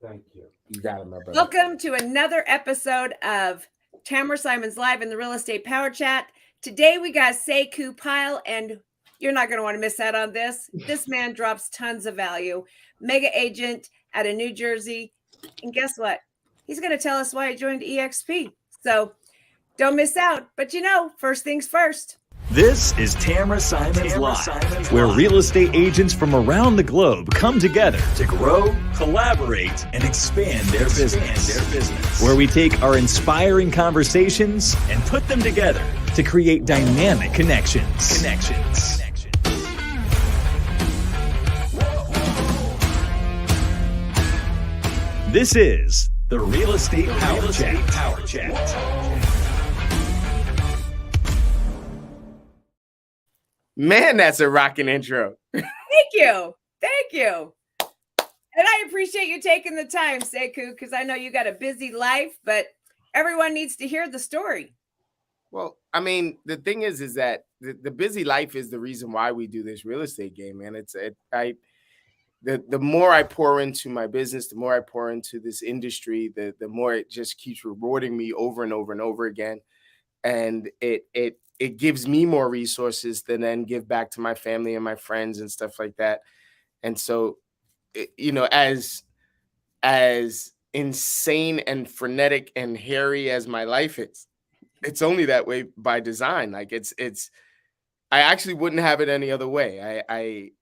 Thank you. You got it, my brother. Welcome to another episode of Tamra Simon's Live in the Real Estate Power Chat. Today we got Sekou Pyle, and you're not going to want to miss out on this. This man drops tons of value. Mega agent out of New Jersey. And guess what? He's going to tell us why he joined EXP. So don't miss out. But first things first. This is Tamra Simon's Live, where real estate agents from around the globe come together to grow, collaborate, and expand their business. Where we take our inspiring conversations and put them together to create dynamic connections. This is the Real Estate Power Chat. Man, that's a rocking intro. Thank you. And I appreciate you taking the time, Sekou, because I know you got a busy life, but everyone needs to hear the story. Well, I mean, the thing is that the busy life is the reason why we do this real estate game, man. The more I pour into my business, the more I pour into this industry, the more it just keeps rewarding me over and over and over again. And it gives me more resources to then give back to my family and my friends and stuff like that. And so, as insane and frenetic and hairy as my life is, it's only that way by design. Like I actually wouldn't have it any other way.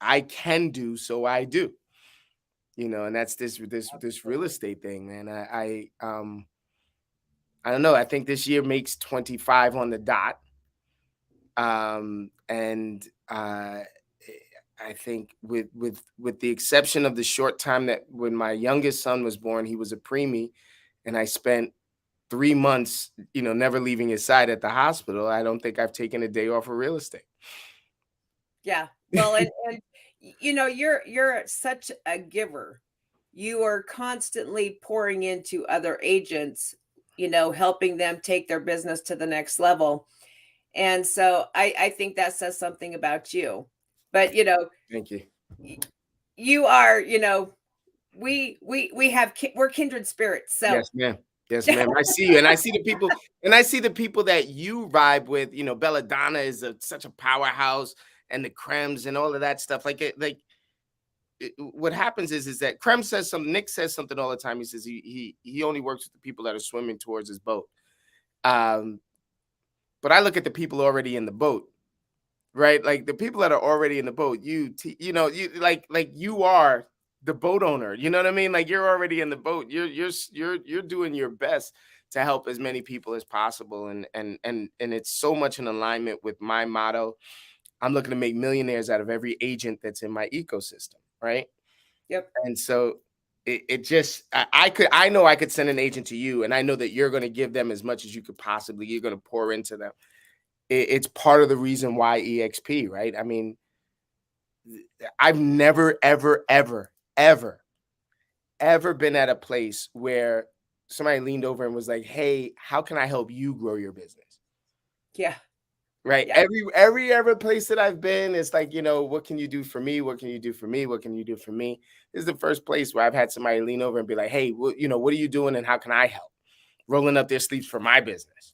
I can do, so I do, and that's this real estate thing, man. I don't know. I think this year makes 25 on the dot. I think with the exception of the short time that when my youngest son was born, he was a preemie, and I spent 3 months, never leaving his side at the hospital. I don't think I've taken a day off of real estate. Yeah. Well, and you're such a giver. You are constantly pouring into other agents, helping them take their business to the next level. And so I think that says something about you. But, thank you. You are, we're kindred spirits. So Yes, ma'am. I see you, and I see the people that you vibe with. BellaDonna is such a powerhouse, and the Krems and all of that stuff. What happens is that Krems says something. Nick says something all the time. He says he only works with the people that are swimming towards his boat. But I look at the people already in the boat, right? Like the people that are already in the boat, you are the boat owner. You know what I mean? Like you're already in the boat. You're doing your best to help as many people as possible. And it's so much in alignment with my motto. I'm looking to make millionaires out of every agent that's in my ecosystem, right? Yep. And so I know I could send an agent to you, and I know that you're going to give them as much as you could possibly. You're going to pour into them. It's part of the reason why EXP, right? I mean, I've never, ever, ever, ever, ever been at a place where somebody leaned over and was like, "Hey, how can I help you grow your business?" Yeah. Right. Yeah. Every other place that I've been, it's like, what can you do for me? What can you do for me? What can you do for me? This is the first place where I've had somebody lean over and be like, "Hey, what are you doing and how can I help?" Rolling up their sleeves for my business.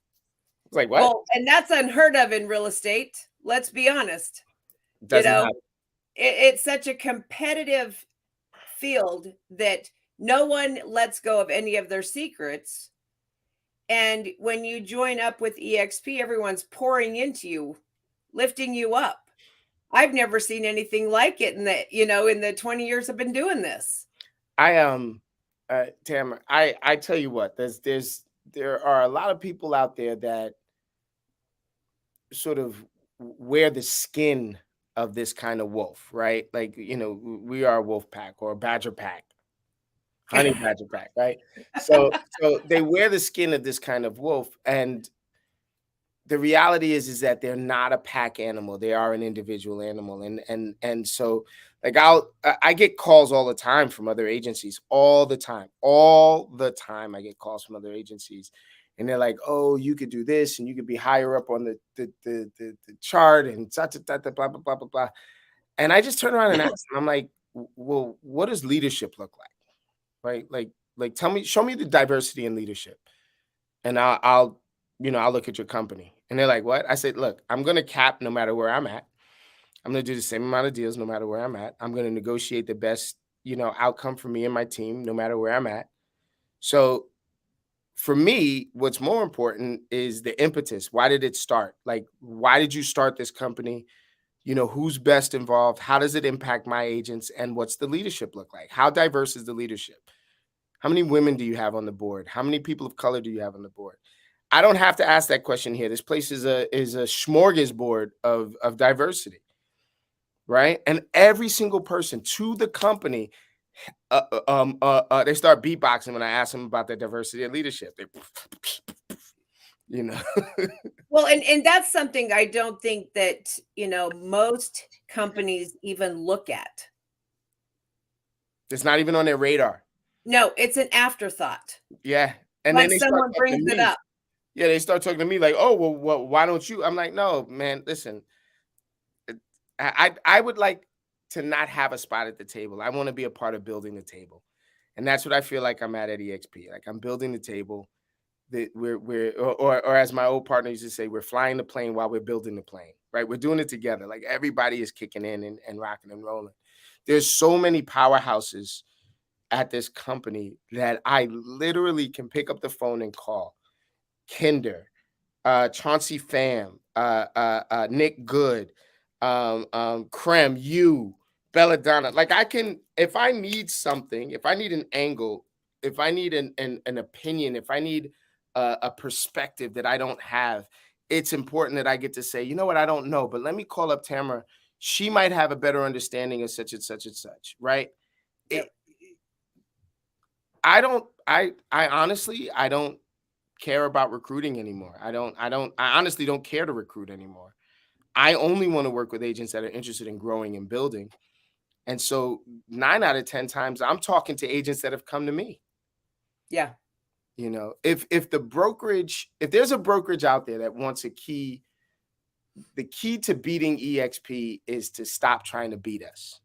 It's like, what? Well, and that's unheard of in real estate. Let's be honest. It's such a competitive field that no one lets go of any of their secrets. And when you join up with EXP, everyone's pouring into you, lifting you up. I've never seen anything like it in the 20 years I've been doing this. Tamra, I tell you what, there are a lot of people out there that sort of wear the skin of this kind of wolf, right? Like, we are a wolf pack or a badger pack. Honey badger pack, right? So they wear the skin of this kind of wolf, and the reality is that they're not a pack animal. They are an individual animal, and so like I get calls all the time from other agencies, all the time. I get calls from other agencies, and they're like, "Oh, you could do this, and you could be higher up on the chart, and blah blah blah blah blah." And I just turn around and ask them, I'm like, "Well, what does leadership look like?" Right? Like, Like, show me the diversity in leadership, and I'll I'll look at your company. And they're like, what? I said, look, I'm going to cap no matter where I'm at. I'm going to do the same amount of deals no matter where I'm at. I'm going to negotiate the best, outcome for me and my team no matter where I'm at. So for me, what's more important is the impetus. Why did it start? Like, why did you start this company? Who's best involved? How does it impact my agents? And what's the leadership look like? How diverse is the leadership? How many women do you have on the board? How many people of color do you have on the board? I don't have to ask that question here. This place is a smorgasbord of diversity, right? And every single person to the company, they start beatboxing when I ask them about their diversity and leadership. They, Well, and that's something I don't think that, most companies even look at. It's not even on their radar. No, it's an afterthought. Yeah. And Like then they someone brings it up. Yeah, they start talking to me like, oh, well, why don't you? I'm like, no, man, listen. I would like to not have a spot at the table. I want to be a part of building the table. And that's what I feel like I'm at EXP. Like, I'm building the table. That or as my old partner used to say, we're flying the plane while we're building the plane, right? We're doing it together. Like, everybody is kicking in and rocking and rolling. There's so many powerhouses at this company that I literally can pick up the phone and call. Kinder, Chauncey Pham, Nick Good, Krems, BellaDonna. Like, I can, if I need something, if I need an angle, if I need an opinion, if I need a perspective that I don't have, it's important that I get to say, you know what, I don't know, but let me call up Tamra. She might have a better understanding of such and such and such, right? Yep. I honestly, I don't care about recruiting anymore. I honestly don't care to recruit anymore. I only want to work with agents that are interested in growing and building. And so 9 out of 10 times I'm talking to agents that have come to me. Yeah. If there's a brokerage out there that wants the key to beating EXP is to stop trying to beat us.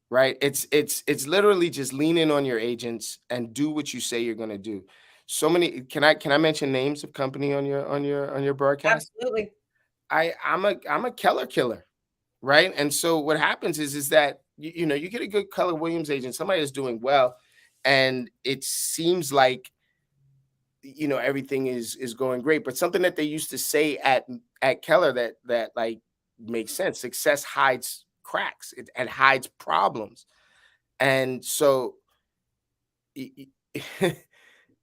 Right? It's literally just lean in on your agents and do what you say you're going to do. So many, can I mention names of company on your broadcast? Absolutely. I'm a Keller killer, right? And so what happens is that you get a good Keller Williams agent, somebody is doing well, and it seems like everything is going great, but something that they used to say at Keller that like makes sense. Success hides cracks, and hides problems. And so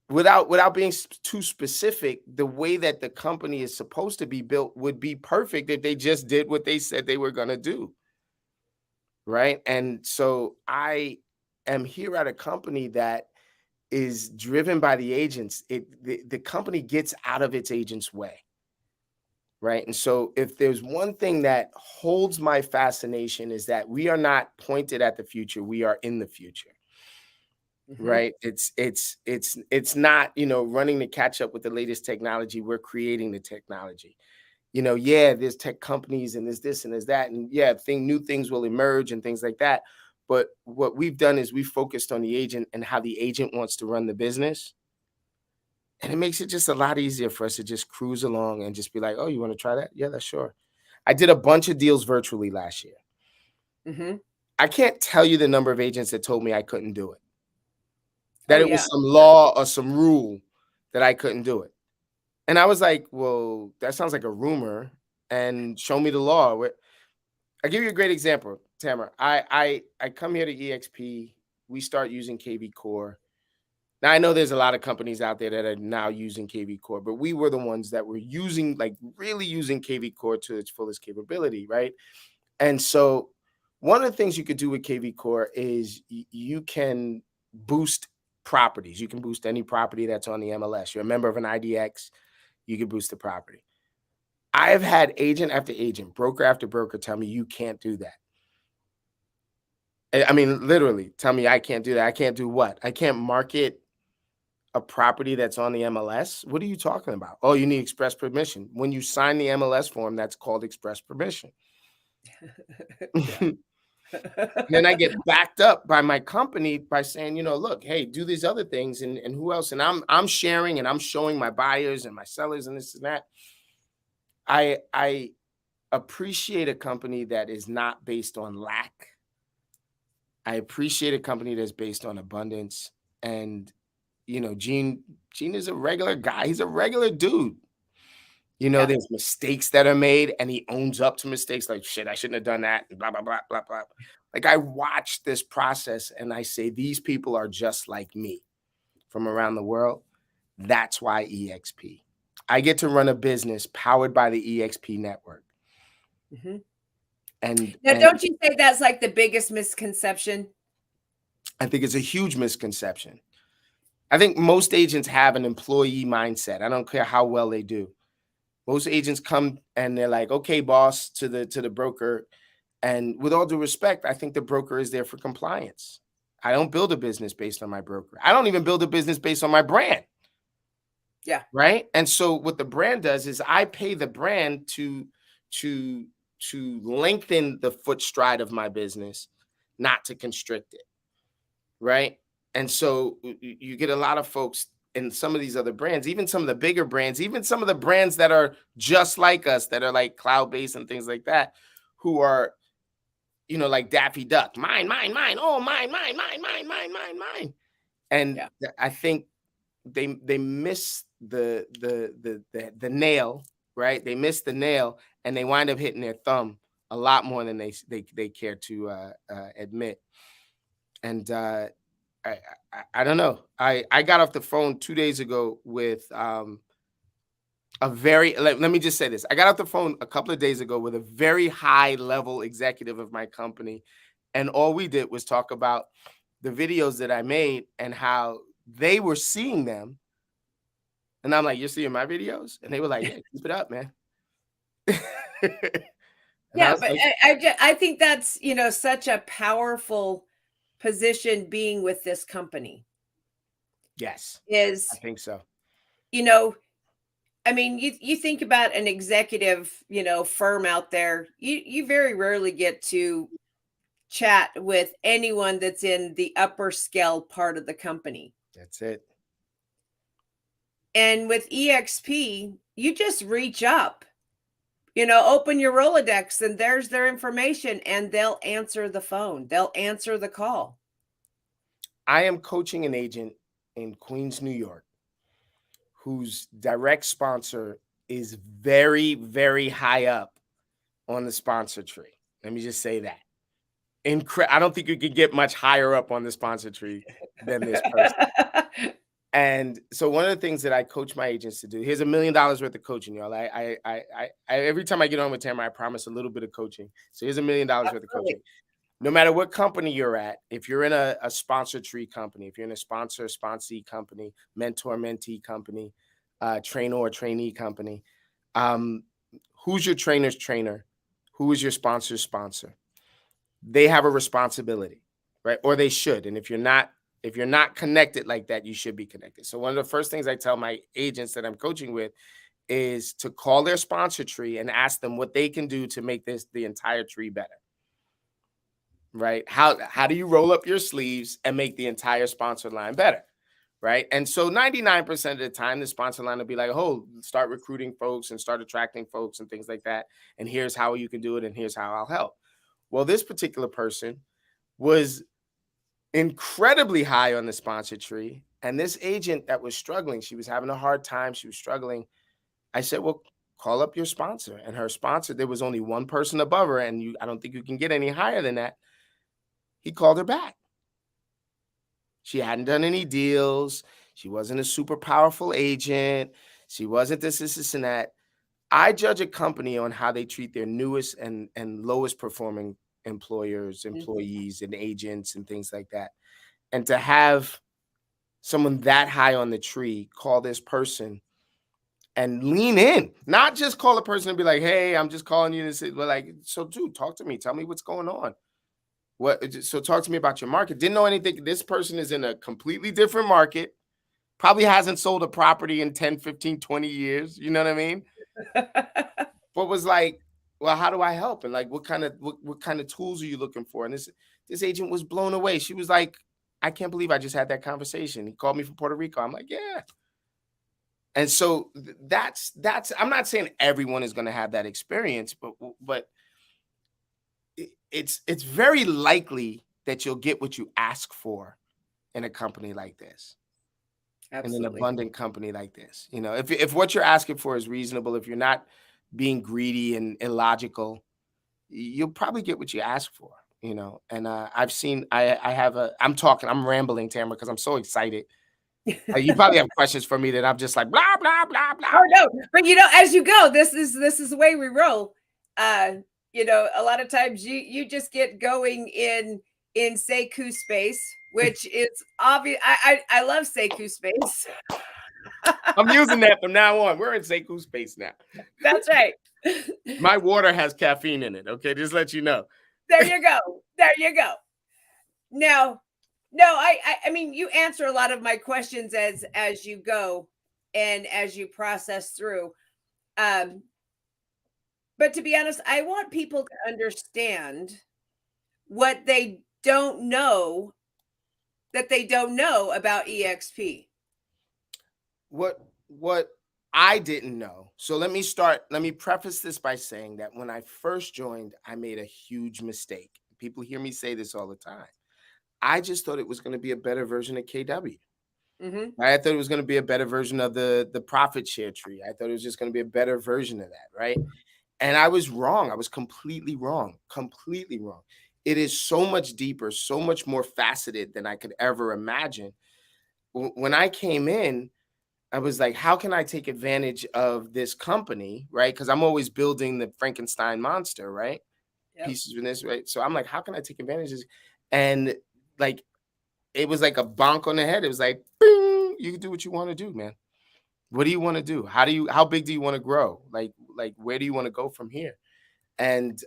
without being too specific, the way that the company is supposed to be built would be perfect if they just did what they said they were going to do. Right? And so I am here at a company that is driven by the agents. The company gets out of its agent's way. Right. And so if there's one thing that holds my fascination is that we are not pointed at the future. We are in the future. Mm-hmm. Right. It's not, running to catch up with the latest technology. We're creating the technology. There's tech companies and there's this and there's that. And new things will emerge and things like that. But what we've done is we focused on the agent and how the agent wants to run the business. And it makes it just a lot easier for us to just cruise along and just be like, oh, you want to try that? Yeah, that's sure. I did a bunch of deals virtually last year. Mm-hmm. I can't tell you the number of agents that told me I couldn't do it. That it was some law or some rule that I couldn't do it. And I was like, well, that sounds like a rumor, and show me the law. I'll give you a great example, Tamra. I come here to EXP. We start using KV Core. Now, I know there's a lot of companies out there that are now using KV Core, but we were the ones that were really using KV Core to its fullest capability, right? And so one of the things you could do with KV Core is you can boost properties. You can boost any property that's on the MLS. You're a member of an IDX, you can boost the property. I've had agent after agent, broker after broker tell me you can't do that. I mean, literally tell me I can't do that. I can't do what? I can't market a property that's on the MLS? What are you talking about? Oh, you need express permission. When you sign the MLS form, that's called express permission. And then I get backed up by my company by saying, look, hey, do these other things, and who else? And I'm sharing and I'm showing my buyers and my sellers and this and that. I appreciate a company that is not based on lack. I appreciate a company that's based on abundance. And Gene is a regular guy. He's a regular dude. Yeah. There's mistakes that are made and he owns up to mistakes, like, shit, I shouldn't have done that, and blah, blah, blah, blah, blah. Like, I watch this process and I say, these people are just like me from around the world. That's why EXP. I get to run a business powered by the EXP network. Mhm. And Now, don't you think that's like the biggest misconception? I think it's a huge misconception. I think most agents have an employee mindset. I don't care how well they do. Most agents come and they're like, okay, boss, to the broker. And with all due respect, I think the broker is there for compliance. I don't build a business based on my broker. I don't even build a business based on my brand. Yeah. Right. And so what the brand does is I pay the brand to lengthen the foot stride of my business, not to constrict it. Right. And so you get a lot of folks in some of these other brands, even some of the bigger brands, even some of the brands that are just like us, that are like cloud-based and things like that, who are, like Daffy Duck, mine, oh, mine. And I think they miss the nail, right? They miss the nail and they wind up hitting their thumb a lot more than they care to admit. And I don't know. I got off the phone 2 days ago with let me just say this. I got off the phone a couple of days ago with a very high level executive of my company. And all we did was talk about the videos that I made and how they were seeing them. And I'm like, you're seeing my videos? And they were like, yeah, keep it up, man. Yeah, but I think that's, such a powerful position being with this company. Yes, Is, I think so. I mean, you think about an executive, firm out there, you very rarely get to chat with anyone that's in the upper scale part of the company. That's it. And with EXP, you just reach up, open your Rolodex and there's their information and they'll answer the phone. They'll answer the call. I am coaching an agent in Queens, New York, whose direct sponsor is very, very high up on the sponsor tree. Let me just say that. I don't think you could get much higher up on the sponsor tree than this person. And so one of the things that I coach my agents to do, here's $1 million worth of coaching, y'all. I every time I get on with Tamra, I promise a little bit of coaching. So here's $1 million worth of coaching. No matter what company you're at, if you're in a sponsor tree company, if you're in a sponsee company, mentor mentee company, trainer or trainee company, who's your trainer's trainer? Who is your sponsor's sponsor? They have a responsibility, right? Or they should. And if you're not connected like that, you should be connected. So one of the first things I tell my agents that I'm coaching with is to call their sponsor tree and ask them what they can do to make the entire tree better. Right? How do you roll up your sleeves and make the entire sponsor line better? Right? And so 99% of the time, the sponsor line will be like, oh, start recruiting folks and start attracting folks and things like that. And here's how you can do it. And here's how I'll help. Well, this particular person was incredibly high on the sponsor tree. And this agent that was struggling, she was having a hard time. She was struggling. I said, well, call up your sponsor. And her sponsor, there was only one person above her. And I don't think you can get any higher than that. He called her back. She hadn't done any deals. She wasn't a super powerful agent. She wasn't this, and that. I judge a company on how they treat their newest and lowest performing employees, and agents and things like that. And to have someone that high on the tree call this person and lean in, not just call a person and be like, hey, I'm just calling you to say, but like, so dude, talk to me. Tell me what's going on. So talk to me about your market. Didn't know anything. This person is in a completely different market. Probably hasn't sold a property in 10, 15, 20 years. You know what I mean? But was like, well, how do I help? And like, what kind of tools are you looking for? And this agent was blown away. She was like, I can't believe I just had that conversation. He called me from Puerto Rico. I'm like, yeah. And so that's I'm not saying everyone is going to have that experience, but it's very likely that you'll get what you ask for in a company like this. Absolutely. In an abundant company like this. You know, if what you're asking for is reasonable, if you're not being greedy and illogical, you'll probably get what you ask for, you know. And I've seen, I'm rambling, Tamra, because I'm so excited. You probably have questions for me that I'm just like, blah, blah, blah, blah. Oh, no. But, as you go, this is the way we roll. A lot of times you just get going in Sekou space, which is obvious. I love Sekou space. I'm using that from now on. We're in Sekou space now. That's right. My water has caffeine in it. Okay, just let you know. There you go. There you go. Now, no, I mean, you answer a lot of my questions as you go and as you process through. But to be honest, I want people to understand what they don't know that they don't know about EXP. What I didn't know. So let me preface this by saying that when I first joined, I made a huge mistake. People hear me say this all the time. I just thought it was going to be a better version of KW. Mm-hmm. I thought it was going to be a better version of the profit share tree. I thought it was just going to be a better version of that, right? And I was wrong. I was completely wrong. Completely wrong. It is so much deeper, so much more faceted than I could ever imagine. When I came in, I was like, how can I take advantage of this company, right? Because I'm always building the Frankenstein monster, right? Yep. Pieces of this, right? So I'm like, how can I take advantage of this? And like, it was like a bonk on the head. It was like, bing, you can do what you want to do, man. What do you want to do? How big do you want to grow? Like where do you want to go from here? And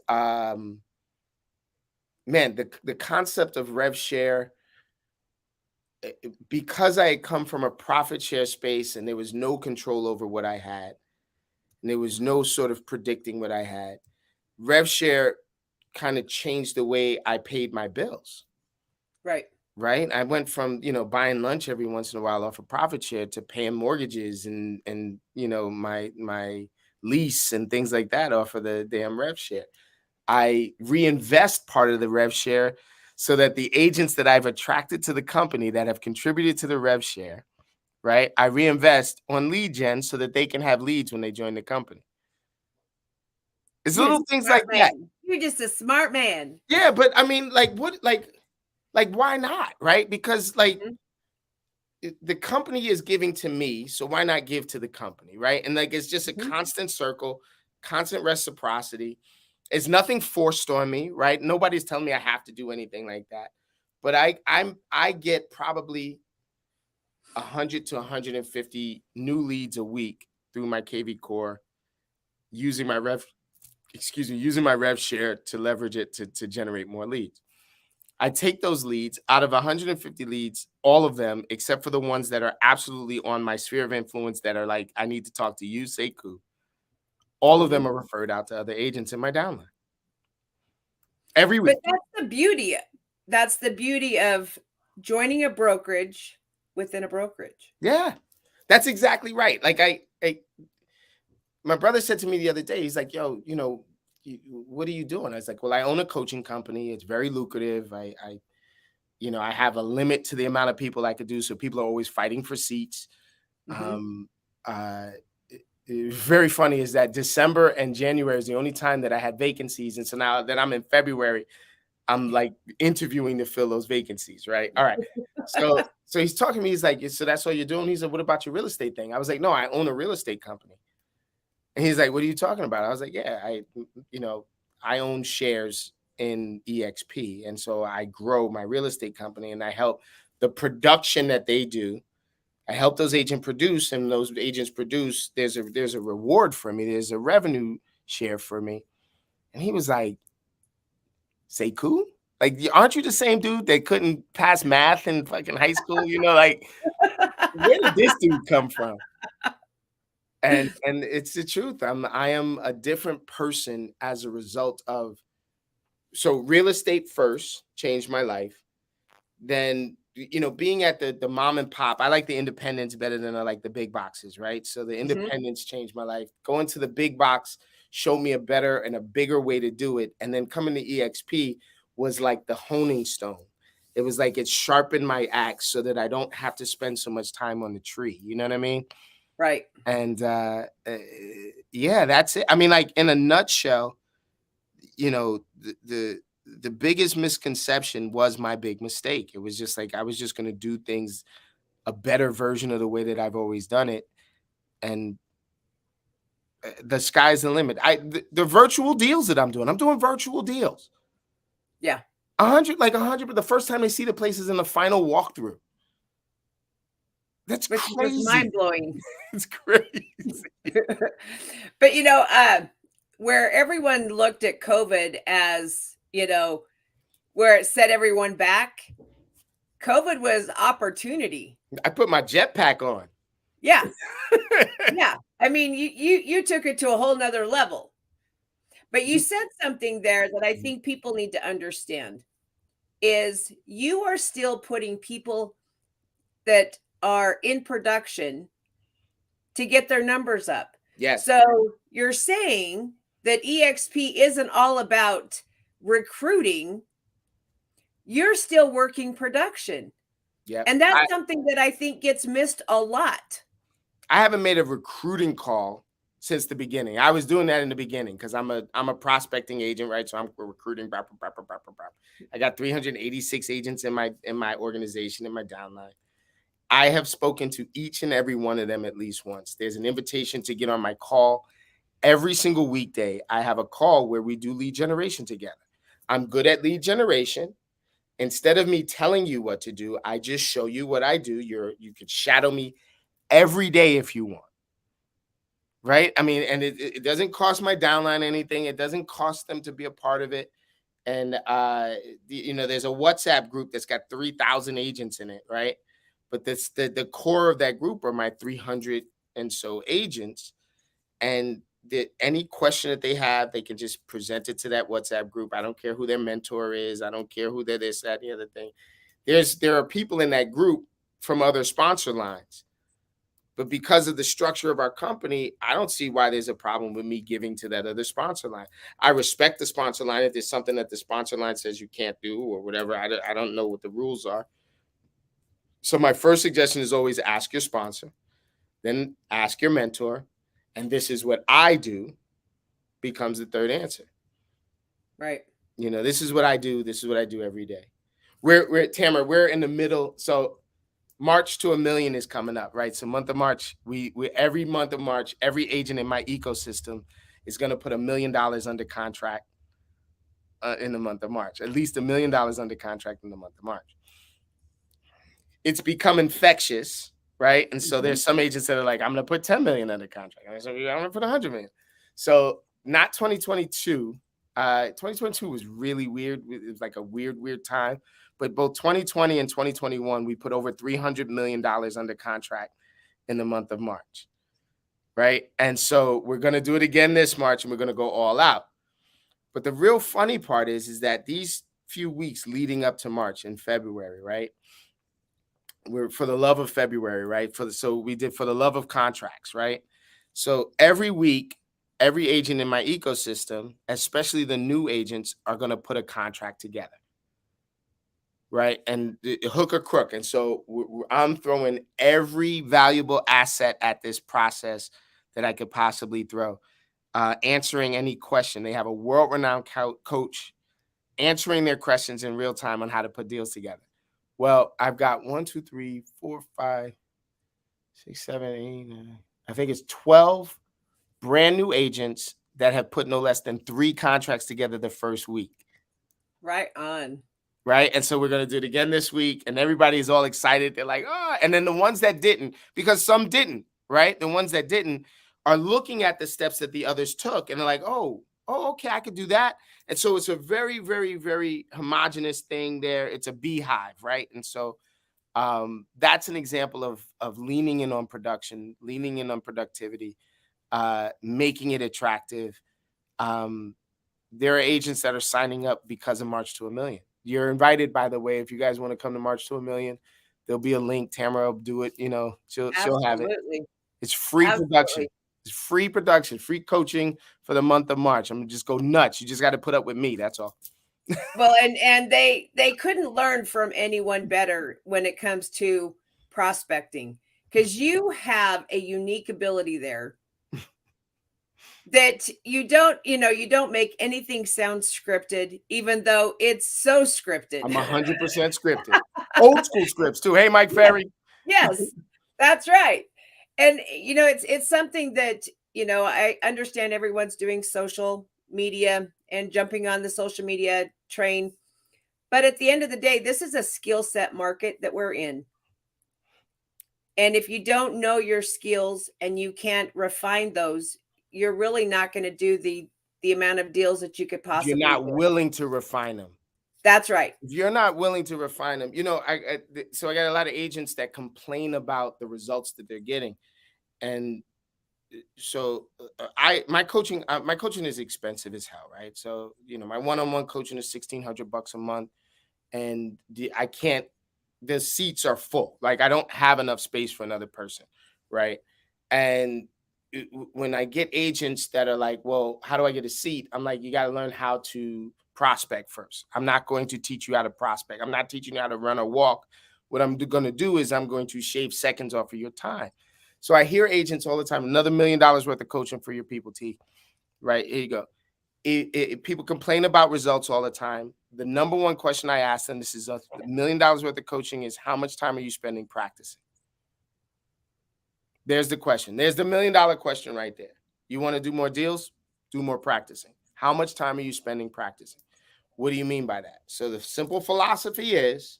man, the concept of rev share, because I had come from a profit share space and there was no control over what I had, and there was no sort of predicting what I had, rev share kind of changed the way I paid my bills. Right. Right. I went from, buying lunch every once in a while off a profit share to paying mortgages and my lease and things like that off of the damn rev share. I reinvest part of the rev share so that the agents that I've attracted to the company that have contributed to the rev share, right? I reinvest on lead gen so that they can have leads when they join the company. It's little things like that. You're just a smart man. Yeah, but I mean, why not? Right? Because the company is giving to me, so why not give to the company? Right. And it's just a constant circle, constant reciprocity. It's nothing forced on me, right? Nobody's telling me I have to do anything like that. But I get probably 100 to 150 new leads a week through my KV core, using my rev share to leverage it to generate more leads. I take those leads out of 150 leads, all of them, except for the ones that are absolutely on my sphere of influence that are like, I need to talk to you, Sekou. All of them are referred out to other agents in my downline. Every week. But that's the beauty. That's the beauty of joining a brokerage within a brokerage. Yeah, that's exactly right. Like my brother said to me the other day, he's like, yo, what are you doing? I was like, well, I own a coaching company. It's very lucrative. I have a limit to the amount of people I could do. So people are always fighting for seats. Very funny is that December and January is the only time that I had vacancies. And so now that I'm in February, I'm like interviewing to fill those vacancies. Right. All right. So he's talking to me. He's like, so that's all you're doing? He said, what about your real estate thing? I was like, no, I own a real estate company. And he's like, what are you talking about? I was like, yeah, I own shares in EXP. And so I grow my real estate company and I help the production that they do. I help those agents produce, and those agents produce. There's a reward for me. There's a revenue share for me. And he was like, Sekou? Like, aren't you the same dude that couldn't pass math in fucking high school? Where did this dude come from? And it's the truth. I am a different person as a result of, so real estate first changed my life. Then, being at the mom and pop, I like the independents better than I like the big boxes, right? So the Mhm. independents changed my life. Going to the big box showed me a better and a bigger way to do it. And then coming to EXP was like the honing stone. It was like it sharpened my axe so that I don't have to spend so much time on the tree. You know what I mean? Right. And yeah, that's it. I mean, like in a nutshell, the biggest misconception was my big mistake. It was just like I was just going to do things a better version of the way that I've always done it, and the sky's the limit. The virtual deals that I'm doing virtual deals. Yeah. 100, but the first time they see the place is in the final walkthrough. That's Which is just crazy. mind-blowing. It's crazy. But, where everyone looked at COVID as, where it set everyone back, COVID was opportunity. I put my jetpack on. Yeah. Yeah. I mean, you took it to a whole nother level. But you said something there that I think people need to understand is you are still putting people that are in production to get their numbers up. Yes. So you're saying that EXP isn't all about recruiting. You're still working production. Yeah. And that's something that I think gets missed a lot. I haven't made a recruiting call since the beginning. I was doing that in the beginning because I'm a prospecting agent, right? So I'm recruiting. I got 386 agents in my organization, in my downline. I have spoken to each and every one of them at least once. There's an invitation to get on my call. Every single weekday, I have a call where we do lead generation together. I'm good at lead generation. Instead of me telling you what to do, I just show you what I do. You could shadow me every day if you want. Right? I mean, and it doesn't cost my downline anything. It doesn't cost them to be a part of it. And there's a WhatsApp group that's got 3,000 agents in it, right? But the core of that group are my 300 and so agents. And any question that they have, they can just present it to that WhatsApp group. I don't care who their mentor is. I don't care who they're this, that, the other thing. There are people in that group from other sponsor lines. But because of the structure of our company, I don't see why there's a problem with me giving to that other sponsor line. I respect the sponsor line. If there's something that the sponsor line says you can't do or whatever, I don't know what the rules are. So my first suggestion is always ask your sponsor, then ask your mentor, and this is what I do becomes the third answer. Right. This is what I do. This is what I do every day. We're Tamra, we're in the middle. So March to 1 million is coming up, right? So month of March, we every month of March, every agent in my ecosystem is going to put $1 million under contract in the month of March, at least $1 million under contract in the month of March. It's become infectious, right? And so there's some agents that are like, I'm going to put 10 million under contract. I'm going to put 100 million. So not 2022. 2022 was really weird. It was like a weird time. But both 2020 and 2021, we put over $300 million under contract in the month of March, right? And so we're going to do it again this March, and we're going to go all out. But the real funny part is that these few weeks leading up to March in February, right? We're for the love of February, right? So we did for the love of contracts, right? So every week, every agent in my ecosystem, especially the new agents, are going to put a contract together. Right. And hook or crook. And so I'm throwing every valuable asset at this process that I could possibly throw, answering any question. They have a world-renowned coach answering their questions in real time on how to put deals together. Well, I've got 1, 2, 3, 4, 5, 6, 7, 8, 9. I think it's 12 brand new agents that have put no less than 3 contracts together the first week. Right on. Right. And so we're going to do it again this week. And everybody's all excited. They're like, oh, and then the ones that didn't, because some didn't, right? The ones that didn't are looking at the steps that the others took. And they're like, oh, okay, I could do that. And so it's a very, very, very homogenous thing there. It's a beehive, right? And so That's an example of leaning in on production, leaning in on productivity, making it attractive. There are agents that are signing up because of March to a Million. You're invited, by the way, if you guys want to come to March to a Million, there'll be a link. Tamara will do it. You know, she'll have it. Absolutely. It's free production. Absolutely. It's free production, free coaching for the month of March. I'm gonna just go nuts. You just got to put up with me. That's all. Well, and they couldn't learn from anyone better when it comes to prospecting, because you have a unique ability there that you don't make anything sound scripted, even though it's so scripted. I'm 100% scripted. Old school scripts too. Hey, Mike Ferry. Yes, that's right. And it's something that I understand everyone's doing social media and jumping on the social media train, but at the end of the day, this is a skill set market that we're in. And if you don't know your skills and you can't refine those, you're really not going to do the amount of deals that you could possibly You're not do. willing to refine them. That's right. If you're not willing to refine them, so I got a lot of agents that complain about the results that they're getting. And so my coaching is expensive as hell, right? So, my one-on-one coaching is $1,600 a month, and the seats are full. Like, I don't have enough space for another person, right? And when I get agents that are like, well, how do I get a seat? I'm like, you got to learn how to prospect first. I'm not going to teach you how to prospect. I'm not teaching you how to run or walk. What I'm going to do is I'm going to shave seconds off of your time. So I hear agents all the time, another $1 million worth of coaching for your people, T. Right, here you go. People complain about results all the time. The number one question I ask them, this is $1 million worth of coaching, is how much time are you spending practicing? There's the question. There's the $1 million question right there. You want to do more deals? Do more practicing. How much time are you spending practicing? What do you mean by that? So the simple philosophy is,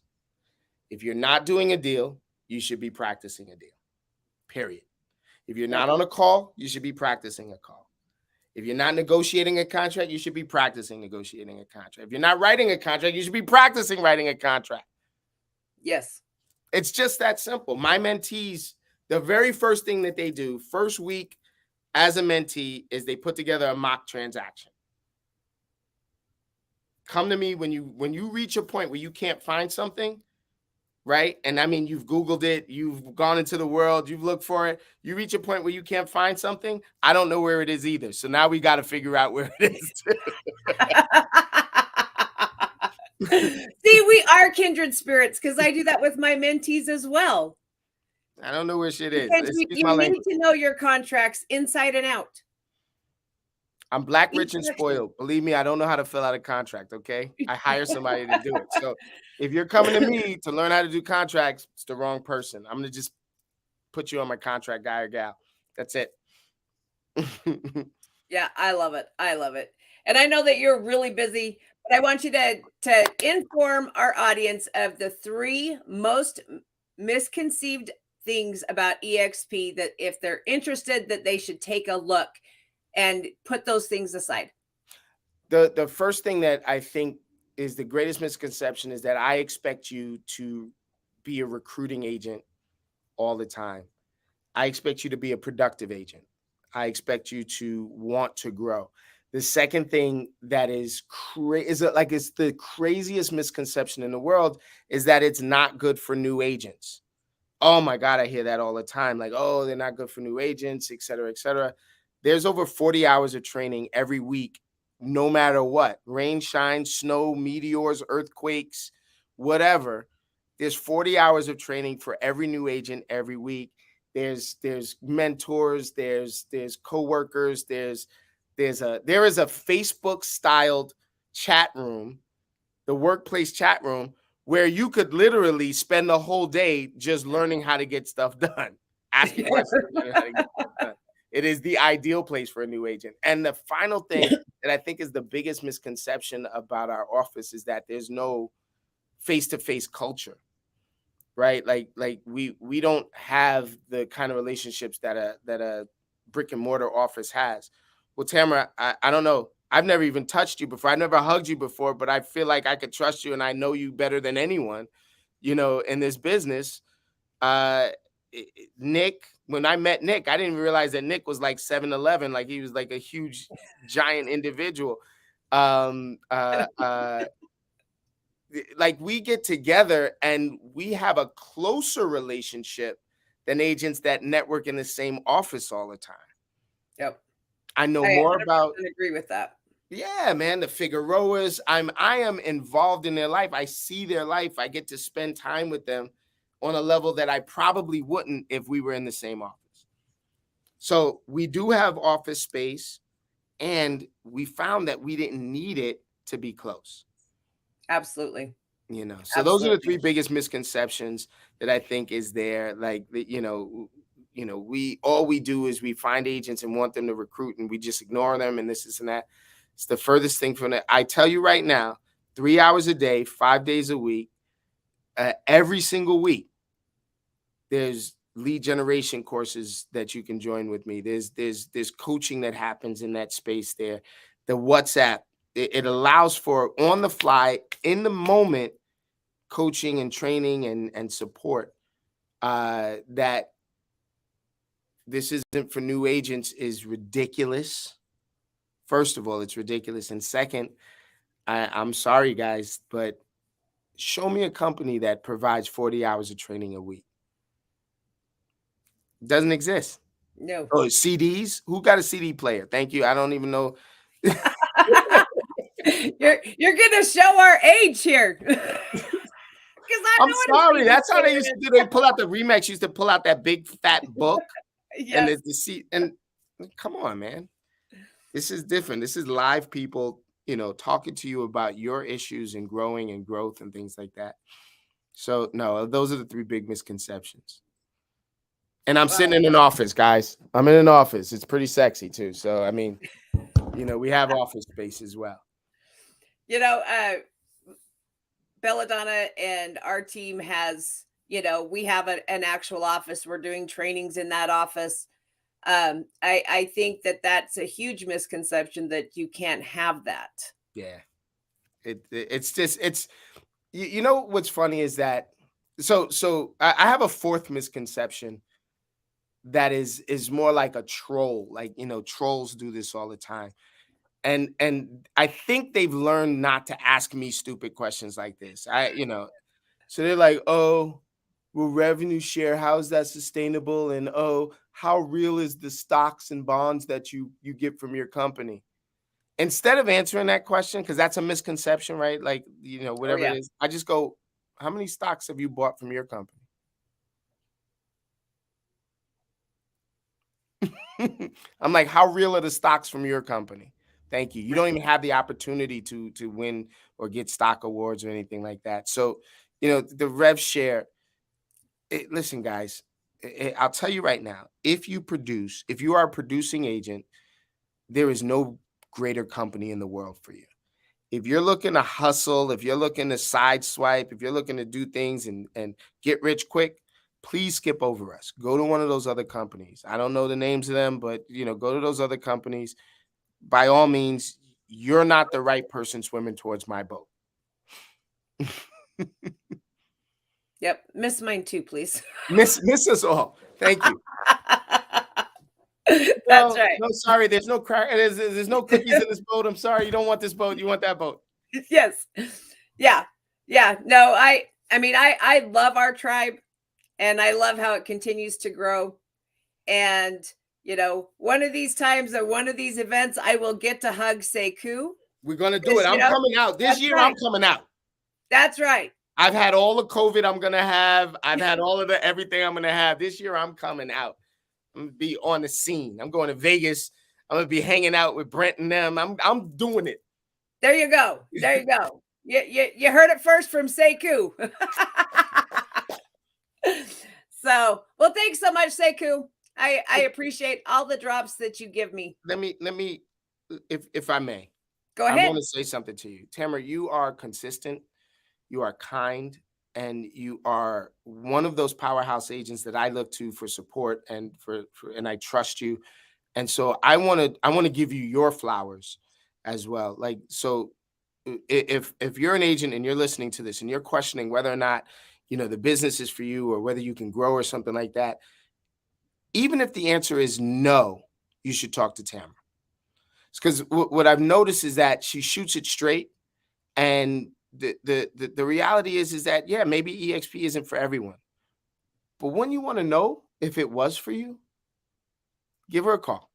if you're not doing a deal, you should be practicing a deal. Period. If you're not on a call, you should be practicing a call. If you're not negotiating a contract, you should be practicing negotiating a contract. If you're not writing a contract, you should be practicing writing a contract. Yes. It's just that simple. My mentees, the very first thing that they do, first week as a mentee, is they put together a mock transaction. Come to me when you reach a point where you can't find something, right? And I mean, you've Googled it, you've gone into the world, you've looked for it. You reach a point where you can't find something. I don't know where it is either. So now we got to figure out where it is too. See, we are kindred spirits, because I do that with my mentees as well. I don't know where shit is. You need to know your contracts inside and out. I'm black, rich, and spoiled. Believe me, I don't know how to fill out a contract, okay? I hire somebody to do it. So if you're coming to me to learn how to do contracts, it's the wrong person. I'm going to just put you on my contract guy or gal. That's it. Yeah, I love it. I love it. And I know that you're really busy, but I want you to inform our audience of the 3 most misconceived things about EXP that, if they're interested, that they should take a look and put those things aside. The first thing that I think is the greatest misconception is that I expect you to be a recruiting agent all the time. I expect you to be a productive agent. I expect you to want to grow. The second thing that is it's the craziest misconception in the world is that it's not good for new agents. Oh my God, I hear that all the time. Like, oh, they're not good for new agents, et cetera, et cetera. There's over 40 hours of training every week, no matter what. Rain, shine, snow, meteors, earthquakes, whatever. There's 40 hours of training for every new agent every week. There's mentors, there's coworkers, there is a Facebook styled chat room, the workplace chat room, where you could literally spend the whole day just learning how to get stuff done. Asking questions, learning how to get stuff done. It is the ideal place for a new agent. And the final thing that I think is the biggest misconception about our office is that there's no face-to-face culture, right? Like we don't have the kind of relationships that a brick and mortar office has. Well, Tamara, I don't know. I've never even touched you before. I never hugged you before, but I feel like I could trust you and I know you better than anyone. in this business. Nick, when I met Nick, I didn't realize that Nick was like 7'11", like he was like a huge giant individual. Like we get together and we have a closer relationship than agents that network in the same office all the time. Yep. I know I more about. agree with that. Yeah, man, the Figueroas. I am involved in their life. I see their life. I get to spend time with them on a level that I probably wouldn't if we were in the same office. So we do have office space, and we found that we didn't need it to be close. Absolutely. So those are the three biggest misconceptions that I think is there. Like, we do is we find agents and want them to recruit, and we just ignore them, and this and that. It's the furthest thing from that. I tell you right now, 3 hours a day, 5 days a week, every single week, there's lead generation courses that you can join with me. There's coaching that happens in that space there. The WhatsApp, it allows for on the fly, in the moment, coaching and training and support. That this isn't for new agents is ridiculous. First of all, it's ridiculous. And second, I'm sorry, guys, but show me a company that provides 40 hours of training a week. Doesn't exist. No. Oh, CDs? Who got a CD player? Thank you. I don't even know. You're gonna show our age here. I'm sorry. That's how they used to do. They pull out the Remix. Used to pull out that big fat book. Yes. And the seat. And come on, man. This is different. This is live people, talking to you about your issues and growing and growth and things like that. So no, those are the three big misconceptions. And I'm sitting in an office, guys. I'm in an office. It's pretty sexy too. So, I mean, we have office space as well. BellaDonna and our team has, we have an actual office. We're doing trainings in that office. I think that's a huge misconception that you can't have that. Yeah. It's what's funny is that, so I have a fourth misconception that is more like a troll. Like, trolls do this all the time. And I think they've learned not to ask me stupid questions like this. So they're like, oh, well, revenue share, how is that sustainable? And oh, how real is the stocks and bonds that you get from your company? Instead of answering that question, because that's a misconception, right? Like, whatever it is, I just go, how many stocks have you bought from your company? I'm like, how real are the stocks from your company? Thank you. You don't even have the opportunity to win or get stock awards or anything like that. So, the rev share. Listen, guys, I'll tell you right now, if you are a producing agent, there is no greater company in the world for you. If you're looking to hustle, if you're looking to sideswipe, if you're looking to do things and get rich quick, please skip over us. Go to one of those other companies. I don't know the names of them, but go to those other companies. By all means, you're not the right person swimming towards my boat. Yep. Miss mine too, please. Miss us all. Thank you. That's right. No, sorry. There's no crack. There's no cookies in this boat. I'm sorry. You don't want this boat. You want that boat. Yes. Yeah. Yeah. No, I mean, I love our tribe, and I love how it continues to grow. And, one of these times or one of these events, I will get to hug Sekou. We're going to do it. I'm coming out. This year, right. I'm coming out. That's right. I've had all the COVID I'm going to have. I've had all of everything I'm going to have. This year, I'm coming out. I'm going to be on the scene. I'm going to Vegas. I'm going to be hanging out with Brent and them. I'm doing it. There you go. There you go. You heard it first from Sekou. So, well, thanks so much, Sekou. I appreciate all the drops that you give me. Let me, if I may. Go ahead. I want to say something to you. Tamra, you are consistent. You are kind, and you are one of those powerhouse agents that I look to for support and and I trust you. And so I want to give you your flowers as well. Like, so if you're an agent and you're listening to this and you're questioning whether or not the business is for you or whether you can grow or something like that, even if the answer is no, you should talk to Tamra. Because what I've noticed is that she shoots it straight. And the reality is that, yeah, maybe EXP isn't for everyone. But when you want to know if it was for you, give her a call.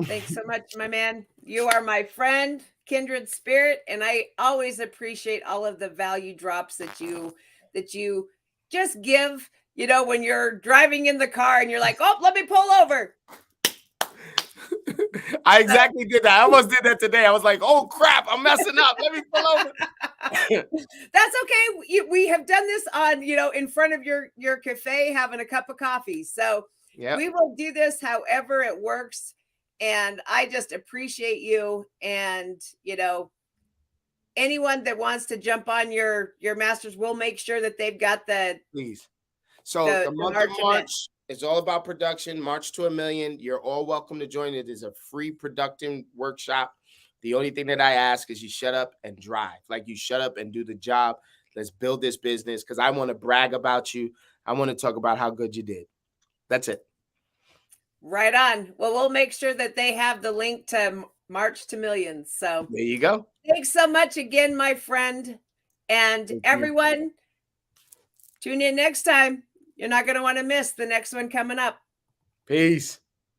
Thanks so much, my man. You are my friend, kindred spirit, and I always appreciate all of the value drops that you just give, when you're driving in the car and you're like, "Oh, let me pull over." I exactly did that. I almost did that today. I was like, "Oh crap, I'm messing up. Let me pull over." That's okay. We have done this on, in front of your cafe having a cup of coffee. So we will do this however it works. And I just appreciate you. And, anyone that wants to jump on your masters, we'll make sure that they've got please. So the month of March is all about production. March to $1 million. You're all welcome to join. It is a free production workshop. The only thing that I ask is you shut up and drive. Like, you shut up and do the job. Let's build this business, because I want to brag about you. I want to talk about how good you did. That's it. Right on. Well, we'll make sure that they have the link to March to Millions. So there you go. Thanks so much again, my friend. And everyone, tune in next time. You're not going to want to miss the next one coming up. Peace.